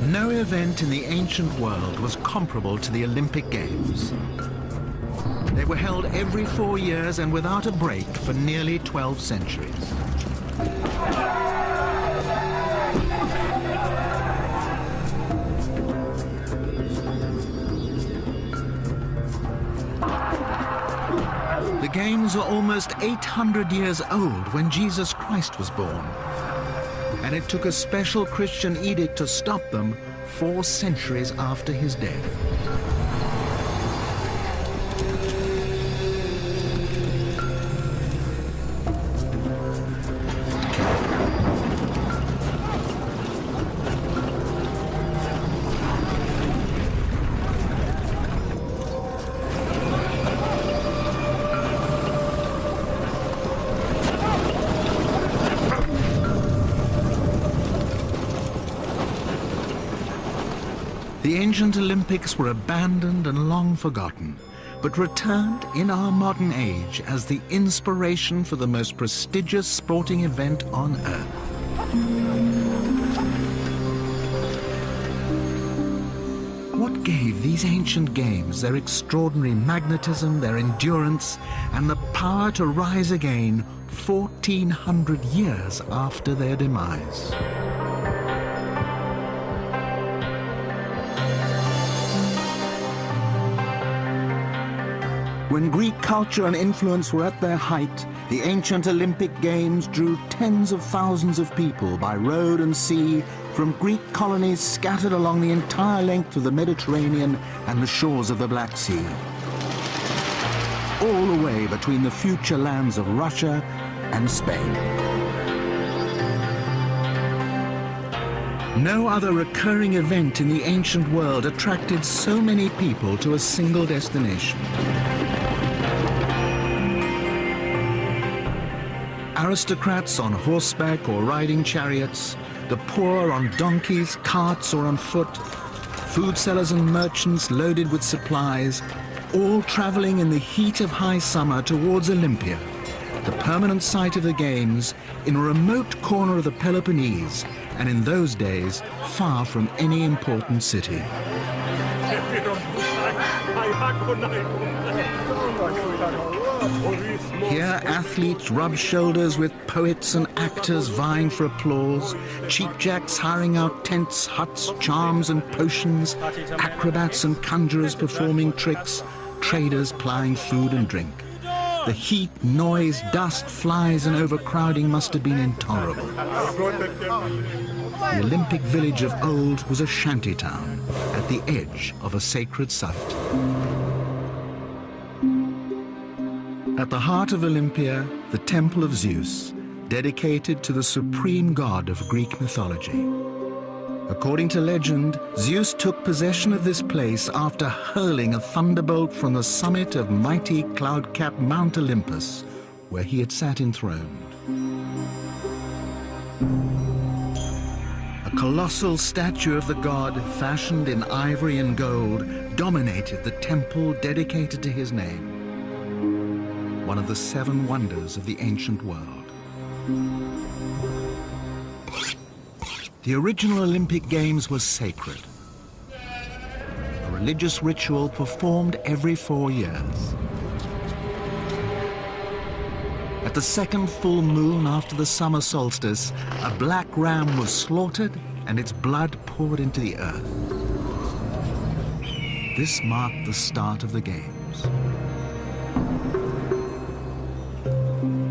No event in the ancient world was comparable to the Olympic Games. They were held every 4 years and without a break for nearly 12 centuries. The Games were almost 800 years old when Jesus Christ was born. And it took a special Christian edict to stop them 4 centuries after his death. The ancient Olympics were abandoned and long forgotten, but returned in our modern age as the inspiration for the most prestigious sporting event on Earth. What gave these ancient games their extraordinary magnetism, their endurance, and the power to rise again 1400 years after their demise? When Greek culture and influence were at their height, the ancient Olympic Games drew tens of thousands of people by road and sea from Greek colonies scattered along the entire length of the Mediterranean and the shores of the Black Sea, all the way between the future lands of Russia and Spain. No other recurring event in the ancient world attracted so many people to a single destination. Aristocrats on horseback or riding chariots, the poor on donkeys, carts or on foot, food sellers and merchants loaded with supplies, all traveling in the heat of high summer towards Olympia, the permanent site of the Games, in a remote corner of the Peloponnese, and in those days, far from any important city. Here, athletes rub shoulders with poets and actors vying for applause, cheapjacks hiring out tents, huts, charms and potions, acrobats and conjurers performing tricks, traders plying food and drink. The heat, noise, dust, flies and overcrowding must have been intolerable. The Olympic village of old was a shanty town at the edge of a sacred site. At the heart of Olympia, the temple of Zeus, dedicated to the supreme god of Greek mythology. According to legend, Zeus took possession of this place after hurling a thunderbolt from the summit of mighty cloud-capped Mount Olympus, where he had sat enthroned. A colossal statue of the god, fashioned in ivory and gold, dominated the temple dedicated to his name, one of the 7 wonders of the ancient world. The original Olympic Games were sacred, a religious ritual performed every 4 years. At the second full moon after the summer solstice, a black ram was slaughtered and its blood poured into the earth. This marked the start of the Games.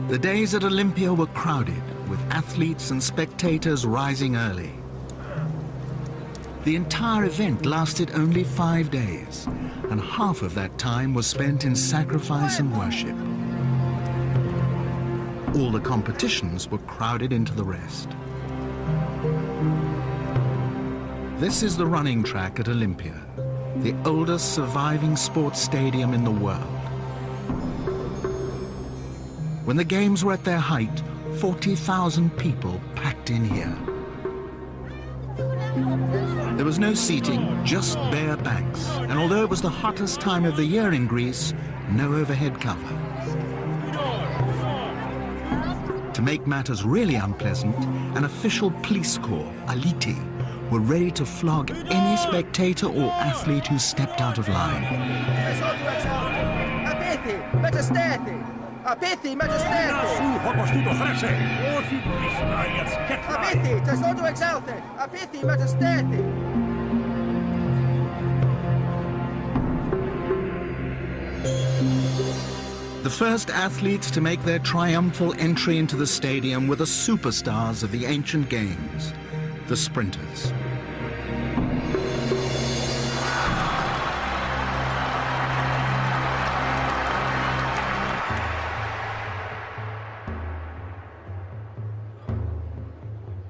The days at Olympia were crowded, with athletes and spectators rising early. The entire event lasted only 5 days, and half of that time was spent in sacrifice and worship. All the competitions were crowded into the rest. This is the running track at Olympia, the oldest surviving sports stadium in the world. When the Games were at their height, 40,000 people packed in here. There was no seating, just bare banks, and although it was the hottest time of the year in Greece, no overhead cover. To make matters really unpleasant, an official police corps, aliti, were ready to flog any spectator or athlete who stepped out of line. The first athletes to make their triumphal entry into the stadium were the superstars of the ancient games, the sprinters.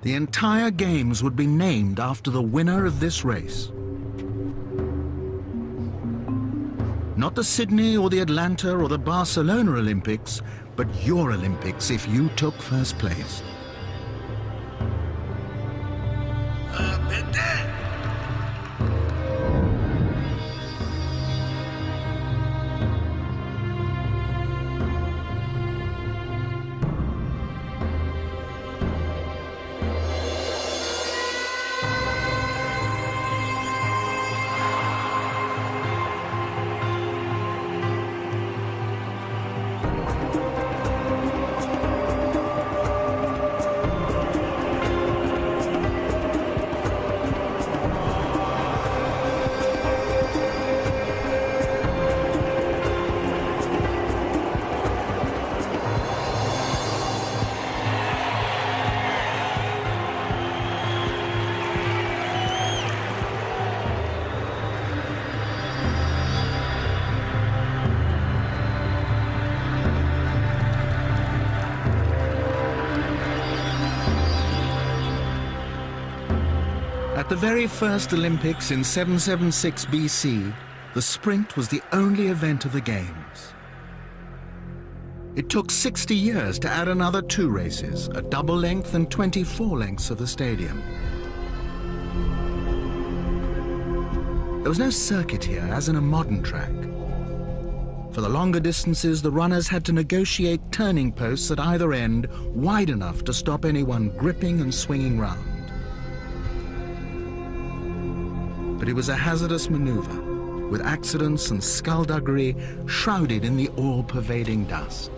The entire games would be named after the winner of this race. Not the Sydney or the Atlanta or the Barcelona Olympics, but your Olympics if you took first place. At the very first Olympics in 776 BC, the sprint was the only event of the Games. It took 60 years to add another 2 races, a double length and 24 lengths of the stadium. There was no circuit here, as in a modern track. For the longer distances, the runners had to negotiate turning posts at either end wide enough to stop anyone gripping and swinging round. But it was a hazardous maneuver, with accidents and skullduggery shrouded in the all-pervading dust.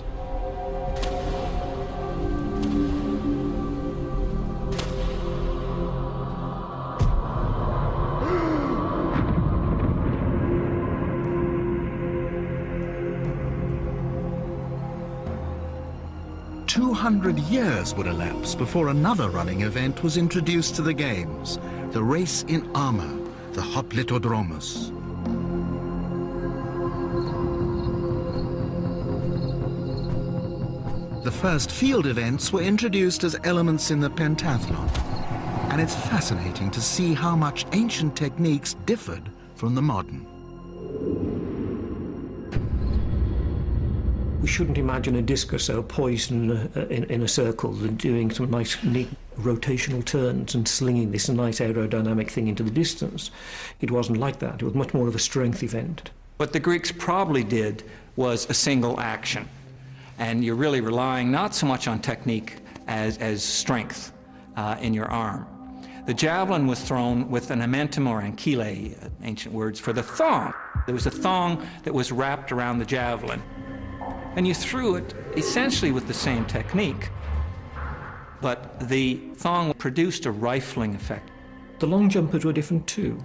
Years would elapse before another running event was introduced to the Games, the race in armor, the hoplitodromos. The first field events were introduced as elements in the pentathlon, and it's fascinating to see how much ancient techniques differed from the modern. We shouldn't imagine a discuser poised in a circle and doing some nice, neat rotational turns and slinging this nice aerodynamic thing into the distance. It wasn't like that. It was much more of a strength event. What the Greeks probably did was a single action. And you're really relying not so much on technique as strength in your arm. The javelin was thrown with an amentum or ankyle, ancient words for the thong. There was a thong that was wrapped around the javelin. And you threw it essentially with the same technique, but the thong produced a rifling effect. The long jumpers were different too.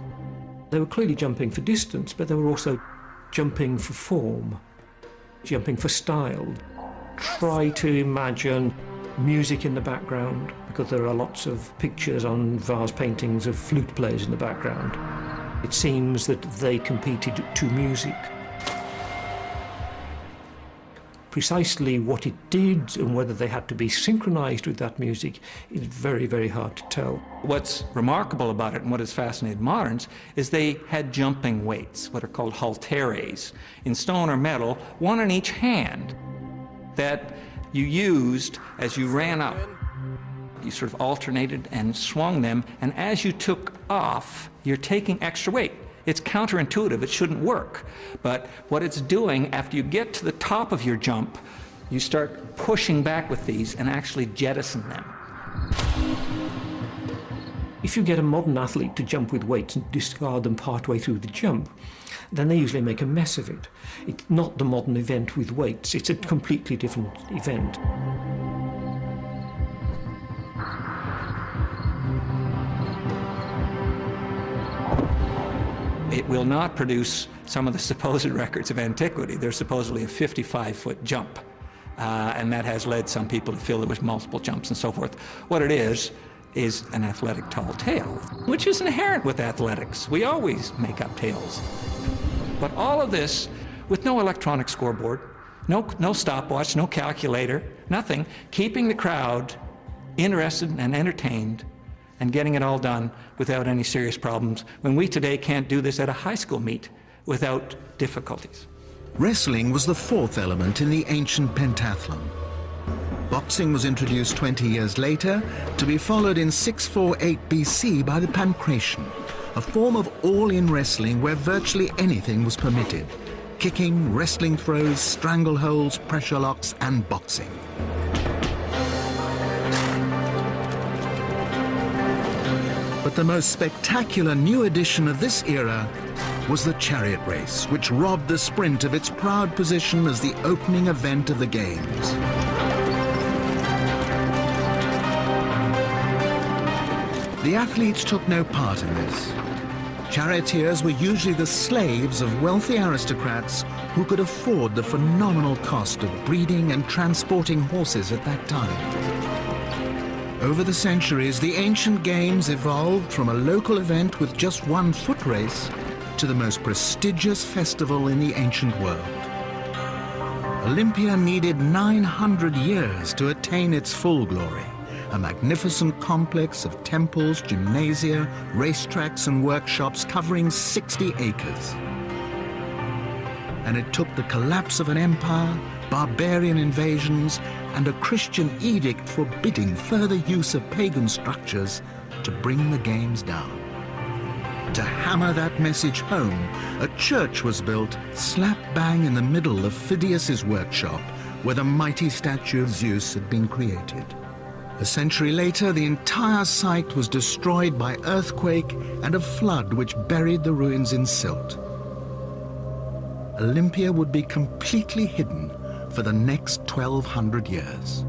They were clearly jumping for distance, but they were also jumping for form, jumping for style. Try to imagine music in the background, because there are lots of pictures on vase paintings of flute players in the background. It seems that they competed to music. Precisely what it did and whether they had to be synchronized with that music is very, very hard to tell. What's remarkable about it and what has fascinated moderns is they had jumping weights, what are called halteres, in stone or metal, one in each hand, that you used as you ran up. You sort of alternated and swung them, and as you took off, you're taking extra weight. It's counterintuitive, it shouldn't work. But what it's doing, after you get to the top of your jump, you start pushing back with these and actually jettison them. If you get a modern athlete to jump with weights and discard them partway through the jump, then they usually make a mess of it. It's not the modern event with weights, it's a completely different event. It will not produce some of the supposed records of antiquity. There's supposedly a 55-foot jump, and that has led some people to feel there was multiple jumps and so forth. What it is an athletic tall tale, which is inherent with athletics. We always make up tales. But all of this with no electronic scoreboard, no stopwatch, no calculator, nothing, keeping the crowd interested and entertained and getting it all done without any serious problems, when we today can't do this at a high school meet without difficulties. Wrestling was the fourth element in the ancient pentathlon. Boxing was introduced 20 years later, to be followed in 648 BC by the pancration, a form of all-in wrestling where virtually anything was permitted: kicking, wrestling throws, strangleholds, pressure locks, and boxing. But the most spectacular new addition of this era was the chariot race, which robbed the sprint of its proud position as the opening event of the Games. The athletes took no part in this. Charioteers were usually the slaves of wealthy aristocrats who could afford the phenomenal cost of breeding and transporting horses at that time. Over the centuries, the ancient games evolved from a local event with just one foot race to the most prestigious festival in the ancient world. Olympia needed 900 years to attain its full glory, a magnificent complex of temples, gymnasia, racetracks, and workshops covering 60 acres. And it took the collapse of an empire, barbarian invasions, and a Christian edict forbidding further use of pagan structures to bring the games down. To hammer that message home, a church was built slap bang in the middle of Phidias's workshop, where the mighty statue of Zeus had been created. A century later, the entire site was destroyed by earthquake and a flood which buried the ruins in silt. Olympia would be completely hidden for the next 1,200 years.